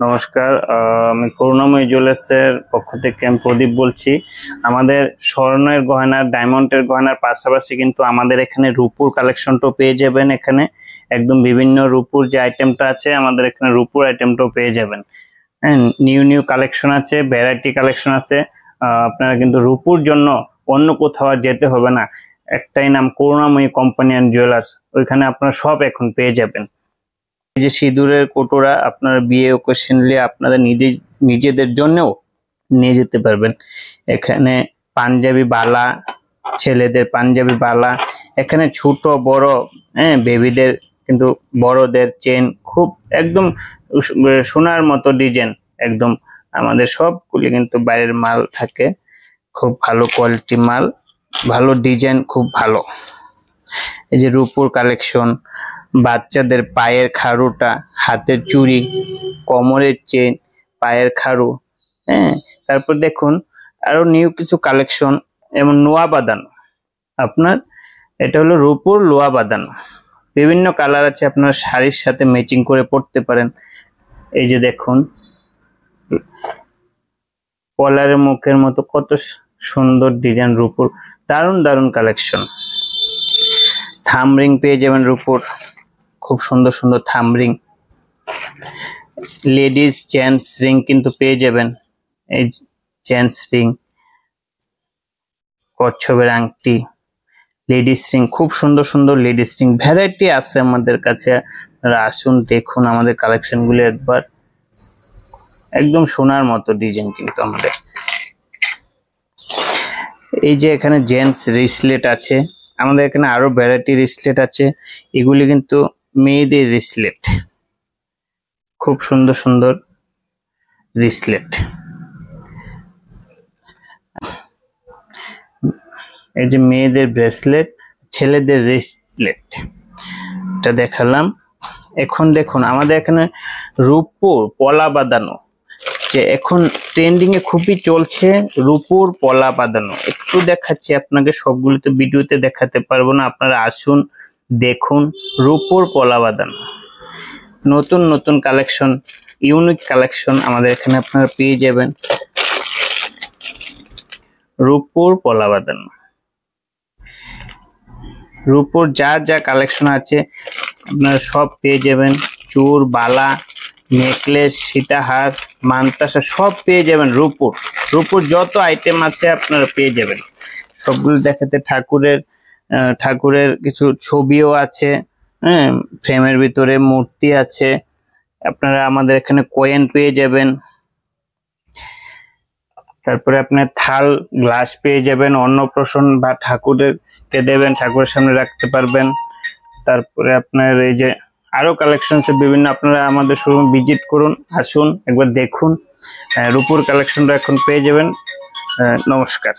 নমস্কার, আমি করুণাময়ী জুয়েলার্সের পক্ষ থেকে আমি প্রদীপ বলছি। আমাদের স্বর্ণের গয়না, ডায়মন্ডের গয়নার পাশাপাশি কিন্তু আমাদের এখানে রূপুর কালেকশনটাও পেয়ে যাবেন। এখানে একদম বিভিন্ন রূপুর যে আইটেমটা আছে, আমাদের এখানে রূপুর আইটেমটাও পেয়ে যাবেন। হ্যাঁ, নিউ কালেকশন আছে, ভ্যারাইটি কালেকশন আছে। আপনারা কিন্তু রূপুর জন্য অন্য কোথাও আর যেতে হবে না। একটাই নাম, করুণাময়ী কোম্পানি অ্যান্ড জুয়েলার্স। ওইখানে আপনারা সব এখন পেয়ে যাবেন। এই যে সিঁদুরের কটোরা, আপনারা বিয়ে ওকেশনলি আপনাদের নিজেদের জন্যও নিয়ে যেতে পারবেন। এখানে পাঞ্জাবি বালা, ছেলেদের পাঞ্জাবি বালা, এখানে ছোট বড়, হ্যাঁ, বেবিদের কিন্তু বড়দের চেন, খুব একদম সোনার মতো ডিজাইন। একদম আমাদের সবগুলি কিন্তু বাইরের মাল থাকে, খুব ভালো কোয়ালিটি মাল, ভালো ডিজাইন, খুব ভালো। এই যে রূপুর কালেকশন, বাচ্চাদের পায়ের খাড়ুটা, হাতের চুড়ি, কোমরের চেন, পায়ের খাড়ু, হ্যাঁ। তারপর দেখুন আরো নিউ কিছু কালেকশন, যেমন নোয়া বাঁধানো। আপনার এটা হলো রূপুর লোয়া বাঁধানো, বিভিন্ন কালার আছে, আপনার শাড়ির সাথে ম্যাচিং করে পরতে পারেন। এই যে দেখুন, পলারের মুখের মতো কত সুন্দর ডিজাইন, রূপুর দারুণ দারুণ কালেকশন। থাম রিং পেয়ে যাবেন রূপুর, খুব সুন্দর সুন্দর থাম রিং। লেডিস জেন্টস রিং কিন্তু পেয়ে যাবেন। এই জেন্টস রিং, কচ্ছপের আংটি, লেডিস রিং, খুব সুন্দর সুন্দর লেডিস রিং ভ্যারাইটি আছে আমাদের কাছে। আপনারা আসুন, দেখুন আমাদের কালেকশন গুলো একবার, একদম সোনার মতো ডিজাইন কিন্তু আমাদের। এই যে এখানে জেন্টস রিসলেট আছে, আমাদের এখানে আরো ভ্যারাইটি রিসলেট আছে। এগুলি কিন্তু মেয়েদের রিসলেট, খুব সুন্দর সুন্দর রিসলেট। এই যে মেয়েদের ব্রেসলেট, ছেলেদের রিসলেট, এটা দেখালাম। এখন দেখুন আমাদের এখানে রূপুর পলা বাঁধানো, যে এখন ট্রেন্ডিং এ খুবই চলছে, রূপুর পলা বাঁধানো। একটু দেখাচ্ছি আপনাকে, সবগুলো তো ভিডিওতে দেখাতে পারবো না, আপনারা আসুন দেখুন। রূপুর পলা বাঁধানো, নতুন নতুন কালেকশন, ইউনিক কালেকশন আমাদের এখানে আপনারা পেয়ে যাবেন। রূপুর পলা বাঁধানো, রূপুর যা যা কালেকশন আছে আপনারা সব পেয়ে যাবেন। চূড়, বালা, নেকলেস, সীতাহার, মানতাসা সব পেয়ে যাবেন। রূপুর যত আইটেম আছে আপনারা পেয়ে যাবেন। সবগুলো দেখাতে, ঠাকুরের কিছু ছবিও আছে, হ্যাঁ, ফ্রেমের ভিতরে মূর্তি আছে। আপনারা আমাদের এখানে কয়েন পেয়ে যাবেন। তারপরে আপনার থাল, গ্লাস পেয়ে যাবেন, অন্নপ্রাশন বা ঠাকুরকে দেবেন, ঠাকুরের সামনে রাখতে পারবেন। তারপরে আপনার এই যে আরো কালেকশন আছে বিভিন্ন, আপনারা আমাদের শোরুম ভিজিট করুন, আসুন একবার দেখুন। রূপুর কালেকশনটা এখন পেয়ে যাবেন। নমস্কার।